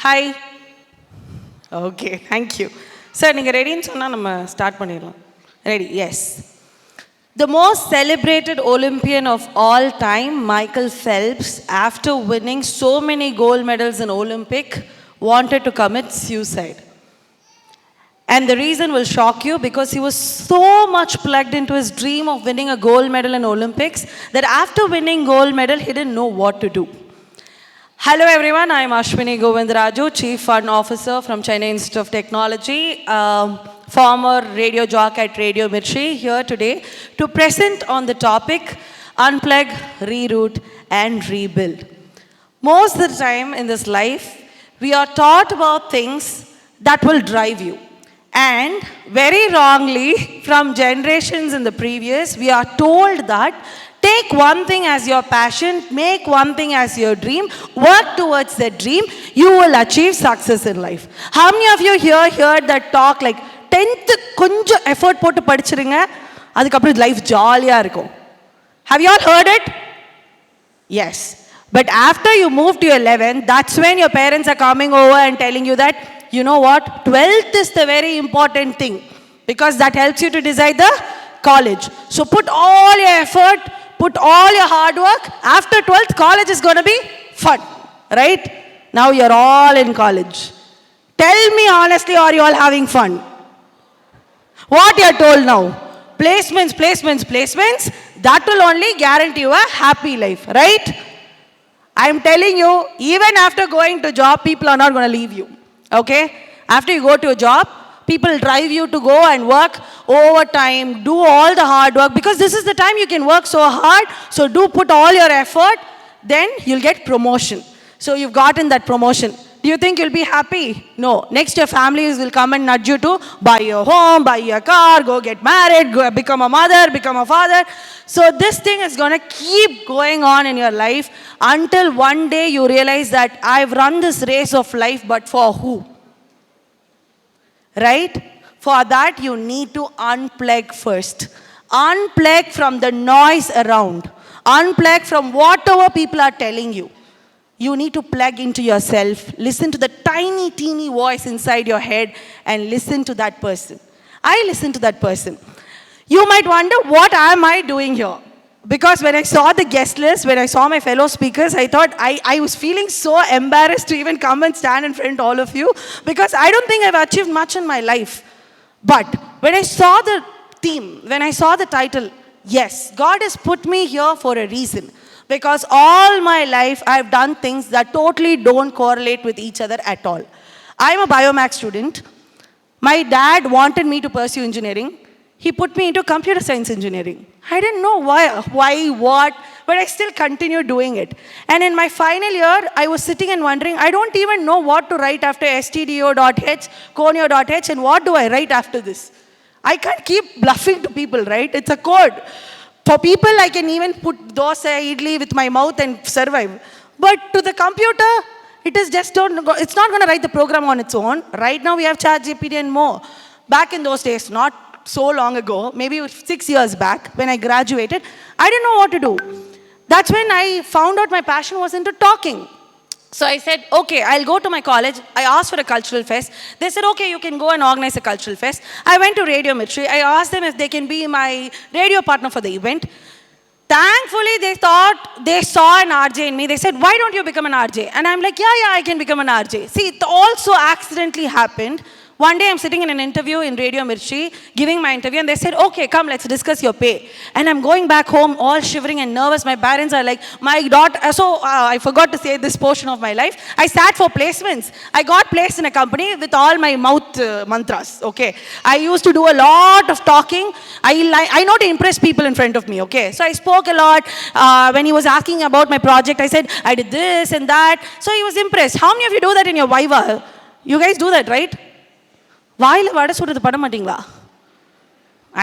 Hi. Okay, thank you. Sir, நீங்க ரெடின்னு சொன்னா நம்ம ஸ்டார்ட் பண்ணிடலாம். Ready? Yes. The most celebrated Olympian of all time, Michael Phelps, after winning so many gold medals in Olympic, wanted to commit suicide. And the reason will shock you because he was so much plugged into his dream of winning a gold medal in Olympics that after winning gold medal, he didn't know what to do. Hello everyone, I am Ashwini Govindaraju, Chief Fund Officer from Chennai Institute of Technology, former Radio Jockey at Radio Mirchi, here today to present on the topic Unplug, Reroute and Rebuild. Most of the time in this life, we are taught about things that will drive you. And very wrongly, from generations in the previous, we are told that take one thing as your passion, make one thing as your dream, work towards that dream, you will achieve success in life. How many of you here heard that talk like 10th konja effort போட்டு படிச்சிருங்க அதுக்கப்புறம் life ஜாலியா இருக்கும்? Have you all heard it? Yes. But after you move to your 11th, that's when your parents are coming over and telling you that, you know what, 12th is the very important thing because that helps you to decide the college. So put all your effort, put all your hard work. After 12th, college is going to be fun, right? Now you're all in college. Tell me honestly, are you all having fun? What you're told now? Placements, placements, placements. That will only guarantee you a happy life, right? I'm telling you, even after going to job, people are not going to leave you, okay? After you go to a job, people drive you to go and work overtime, do all the hard work because this is the time you can work so hard. So do put all your effort, then you'll get promotion. So you've gotten that promotion. Do you think you'll be happy? No. Next, your families will come and nudge you to buy your home, buy your car, go get married, go become a mother, become a father. So this thing is going to keep going on in your life until one day you realize that I've run this race of life, but for who? Right? For that, you need to unplug first. Unplug from the noise around. Unplug from whatever people are telling you. You need to plug into yourself. Listen to the tiny, teeny voice inside your head and listen to that person. I listen to that person. You might wonder, what am I doing here? Because when I saw the guest list, when I saw my fellow speakers, I thought I was feeling so embarrassed to even come and stand in front of all of you because I don't think I've achieved much in my life. But when I saw the theme, when I saw the title, yes, God has put me here for a reason. Because all my life I've done things that totally don't correlate with each other at all. I'm a biomax student. My dad wanted me to pursue engineering. He put me into computer science engineering. I didn't know why, what, but I still continued doing it. And in my final year, I was sitting and wondering, I don't even know what to write after stdo.h, conio.h, and what do I write after this? I can't keep bluffing to people, right? It's a code. For people, I can even put dosa, idli with my mouth and survive. But to the computer, it is just it's not going to write the program on its own. Right now, we have ChatGPT and more. Back in those days, not so long ago, maybe 6 years back, when I graduated, I didn't know what to do. That's when I found out my passion was into talking. So I said, okay, I'll go to my college. I asked for a cultural fest. They said, okay, you can go and organize a cultural fest. I went to Radio Mirchi. I asked them if they can be my radio partner for the event. Thankfully, they saw an RJ in me. They said, why don't you become an RJ? And I'm like, yeah, I can become an RJ. See, it also accidentally happened. One day I'm sitting in an interview in Radio Mirchi, giving my interview, and they said, okay, come, let's discuss your pay. And I'm going back home all shivering and nervous. My parents are like, my daughter, I forgot to say this portion of my life. I sat for placements. I got placed in a company with all my mouth mantras, okay. I used to do a lot of talking. I know to impress people in front of me, okay. So I spoke a lot. When he was asking about my project, I said, I did this and that. So he was impressed. How many of you do that in your Viva? You guys do that, right? வாயில வடை சுடுறது பண்ண மாட்டீங்களா?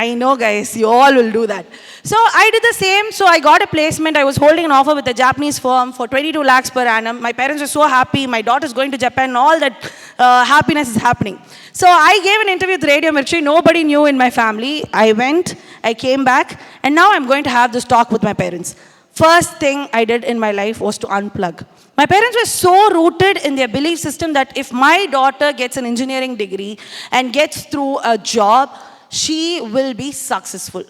I know guys, you all will do that. So I did the same. So I got a placement. I was holding an offer with a Japanese firm for 22 lakhs per annum. My parents were so happy. My daughter's going to Japan. All that happiness is happening. So I gave an interview with Radio Mirchi. Nobody knew in my family. I went, I came back, and now I'm going to have this talk with my parents. first thing I did in my life was to unplug. My parents were so rooted in their belief system that if my daughter gets an engineering degree and gets through a job, she will be successful.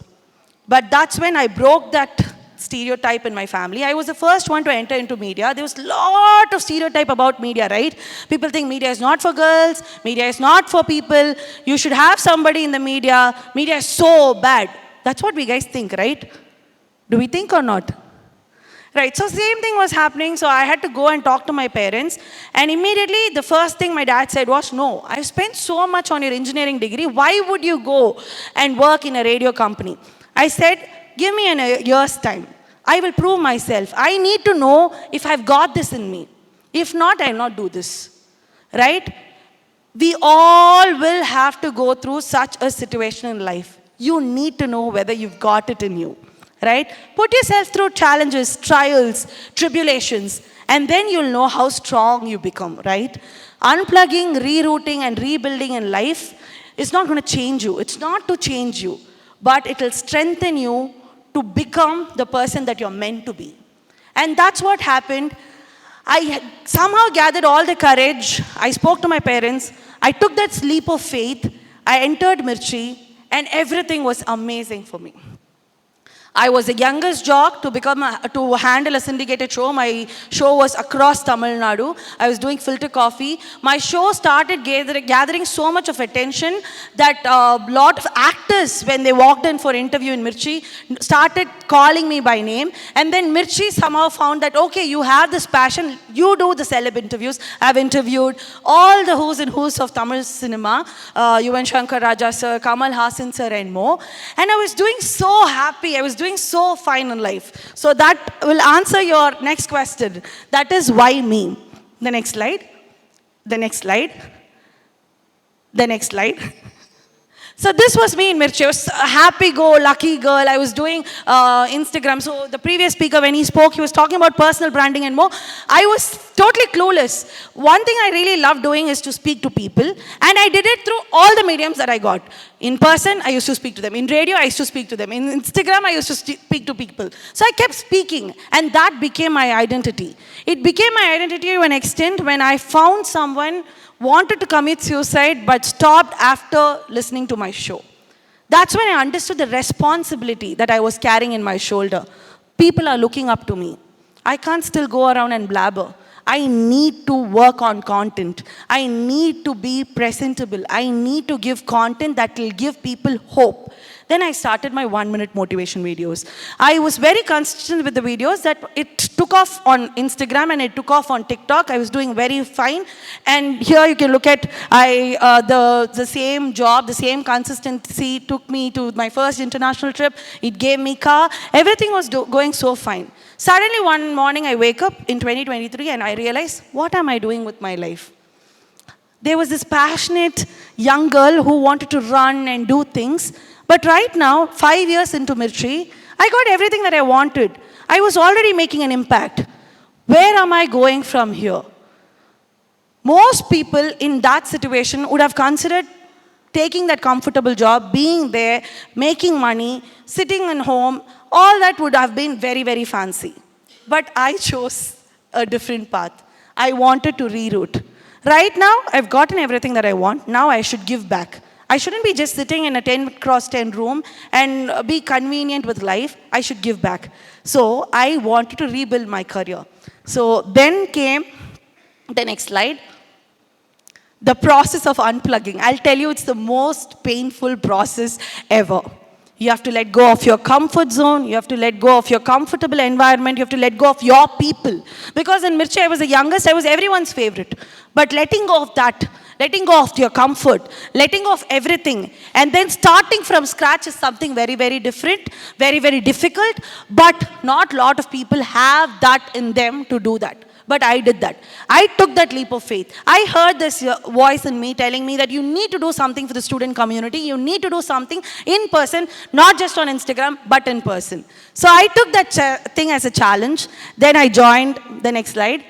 But that's when I broke that stereotype in my family. I was the first one to enter into media. There was a lot of stereotype about media, right? People think media is not for girls, media is not for people, you should have somebody in the media is so bad. That's what we guys think, right? Do we think or not? Right, so same thing was happening, so I had to go and talk to my parents, and immediately the first thing my dad said was, no, I've spent so much on your engineering degree, why would you go and work in a radio company? I said, give me a year's time. I will prove myself. I need to know if I've got this in me. If not, I'll not do this. Right? We all will have to go through such a situation in life. You need to know whether you've got it in you. Right? Put yourself through challenges, trials, tribulations, and then you'll know how strong you become, right? Unplugging, rerouting, and rebuilding in life is not going to change you. It's not to change you, but it will strengthen you to become the person that you're meant to be. And that's what happened. I somehow gathered all the courage. I spoke to my parents. I took that leap of faith. I entered Mirchi, and everything was amazing for me. I was the youngest jock to handle a syndicated show. My show was across Tamil Nadu. I was doing filter coffee. My show started gathering so much of attention that a lot of actors, when they walked in for interview in Mirchi, started calling me by name. And then Mirchi somehow found that, okay, you have this passion, you do the celeb interviews. I've interviewed all the who's and who's of Tamil cinema, Yuvan Shankar Raja sir, Kamal Hassan sir, and more. And I was doing so happy. I was doing so fine in life. So that will answer your next question. That is why me. The next slide. The next slide. The next slide. So this was me in Mirchi. I was a happy-go-lucky girl. I was doing Instagram. So the previous speaker, when he spoke, he was talking about personal branding and more. I was totally clueless. One thing I really love doing is to speak to people. And I did it through all the mediums that I got. In person, I used to speak to them. In radio, I used to speak to them. In Instagram, I used to speak to people. So I kept speaking. And that became my identity. It became my identity to an extent when I found someone wanted to commit suicide but stopped after listening to my show. That's when I understood the responsibility that I was carrying in my shoulder. People are looking up to me. I can't still go around and blabber. I need to work on content. I need to be presentable. I need to give content that will give people hope. Then I started my 1-minute motivation videos. I was very consistent with the videos that it took off on Instagram and it took off on TikTok. I was doing very fine. And here you can look at the same job, the same consistency took me to my first international trip. It gave me car. Everything was going so fine. Suddenly one morning I wake up in 2023 and I realize, what am I doing with my life? There was this passionate young girl who wanted to run and do things. But right now, 5 years into Mirchi, I got everything that I wanted. I was already making an impact. Where am I going from here? Most people in that situation would have considered taking that comfortable job, being there, making money, sitting at home. All that would have been very, very fancy. But I chose a different path. I wanted to reroute. Right now, I've gotten everything that I want. Now I should give back. I shouldn't be just sitting in a 10x10 room and be convenient with life. I should give back. So I wanted to rebuild my career. So then came the next slide. The process of unplugging. I'll tell you, it's the most painful process ever. You have to let go of your comfort zone. You have to let go of your comfortable environment. You have to let go of your people. Because in Mirchi, I was the youngest. I was everyone's favorite. But letting go of that, letting go of your comfort, letting go of everything, and then starting from scratch is something very, very different, very, very difficult. But not a lot of people have that in them to do that. But I did that. I took that leap of faith. I heard this voice in me telling me that you need to do something for the student community. You need to do something in person, not just on Instagram, but in person. So I took that thing as a challenge. Then I joined, the next slide.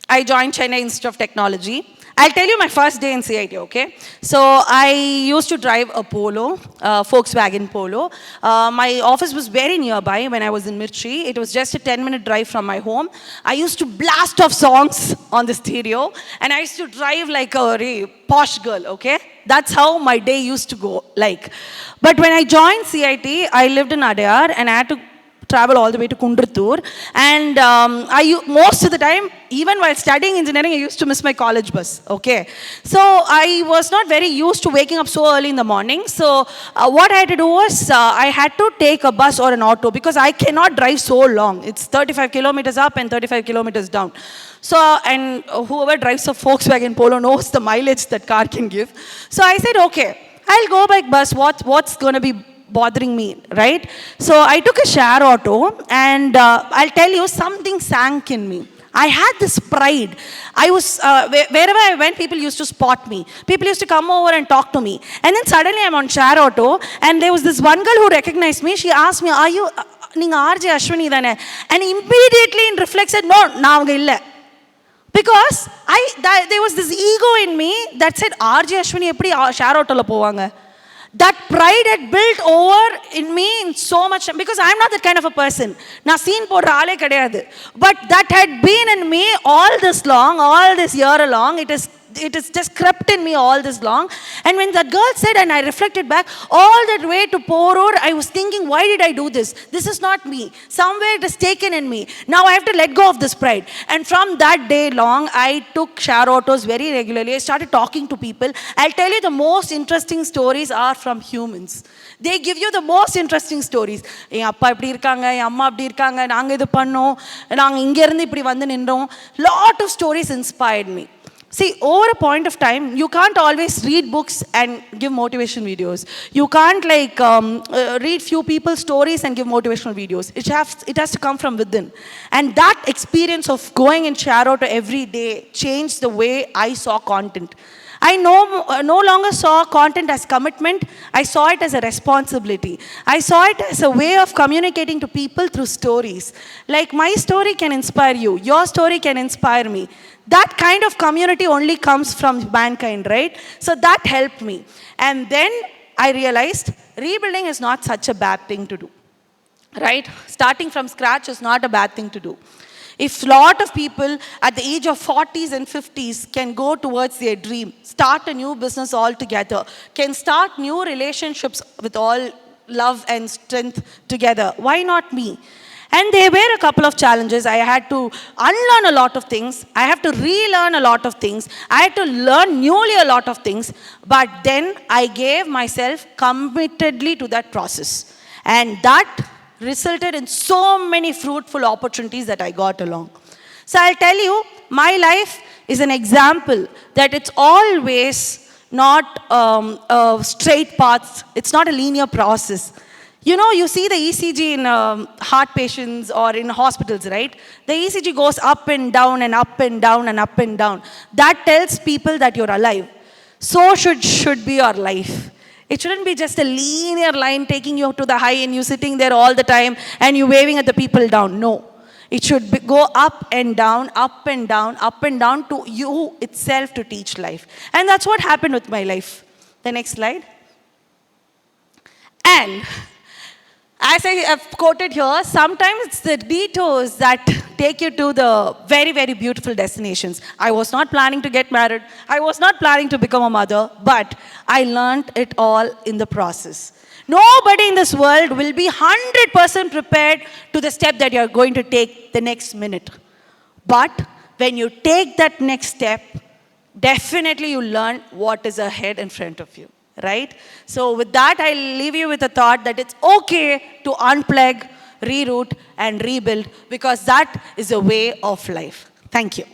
I joined Chennai Institute of Technology. I'll tell you my first day in CIT, okay? So I used to drive a Polo, Volkswagen Polo. My office was very nearby when I was in Mirchi. It was just a 10-minute drive from my home. I used to blast off songs on the stereo, and I used to drive like a very posh girl, okay? That's how my day used to go, like. But when I joined CIT, I lived in Adyar, and I had to travel all the way to Kundratur. And most of the time, even while studying engineering, I used to miss my college bus, okay? So I was not very used to waking up so early in the morning. So what I had to do was, I had to take a bus or an auto because I cannot drive so long. It's 35 kilometers up and 35 kilometers down. So, and whoever drives a Volkswagen Polo knows the mileage that car can give. So I said, okay, I'll go by bus. What's going to be bothering me, right? So I took a share auto, and I'll tell you, something sank in me. I had this pride. I was, wherever I went, people used to spot me. People used to come over and talk to me. And then suddenly I'm on share auto, and there was this one girl who recognized me. She asked me, are you, Ninga RJ Ashwini dane? And immediately in reflex said, no, naanga illa. Because there was this ego in me that said, RJ Ashwini eppadi share auto la povanga? That pride had built over in me in so much, because I'm not that kind of a person. Na scene podra aale kadiyadu. But that had been in me all this long, all this year long. It is just crept in me all this long. And when that girl said, and I reflected back, all that way to Porur, I was thinking, why did I do this? This is not me. Somewhere it is taken in me. Now I have to let go of this pride. And from that day long, I took share autos very regularly. I started talking to people. I'll tell you, the most interesting stories are from humans. They give you the most interesting stories. என் அப்பா இப்படி இருக்காங்க, என் அம்மா இப்படி இருக்காங்க, நாங்க இது பண்ணோம், நாங்க இங்க இருந்து இப்படி வந்து நின்றோம். Lot of stories inspired me. See, over a point of time, you can't always read books and give motivation videos. You can't read few people's stories and give motivational videos. It has to come from within. And that experience of going in share auto every day changed the way I saw content. I no longer saw content as commitment. I saw it as a responsibility. I saw it as a way of communicating to people through stories. Like, my story can inspire you. Your story can inspire me. That kind of community only comes from mankind, right? So that helped me. And then I realized rebuilding is not such a bad thing to do, right? Starting from scratch is not a bad thing to do. If a lot of people at the age of 40s and 50s can go towards their dream, start a new business altogether, can start new relationships with all love and strength together, why not me? And there were a couple of challenges. I had to unlearn a lot of things. I have to relearn a lot of things. I had to learn newly a lot of things. But then I gave myself committedly to that process. And that resulted in so many fruitful opportunities that I got along. So I'll tell you, my life is an example that it's always not a straight path. It's not a linear process. You know, you see the ECG in heart patients or in hospitals, right? The ECG goes up and down and up and down and up and down. That tells people that you're alive. So should be your life. It shouldn't be just a linear line taking you to the high and you sitting there all the time and you waving at the people down. No. It should go up and down, up and down, up and down to you itself to teach life. And that's what happened with my life. The next slide. And as I have quoted here, sometimes it's the detours that take you to the very, very beautiful destinations. I was not planning to get married. I was not planning to become a mother, but I learned it all in the process. Nobody in this world will be 100% prepared to the step that you're going to take the next minute. But when you take that next step, definitely you learn what is ahead in front of you. Right? So with that, I'll leave you with a thought that it's okay to unplug, reroute, and rebuild, because that is a way of life. Thank you.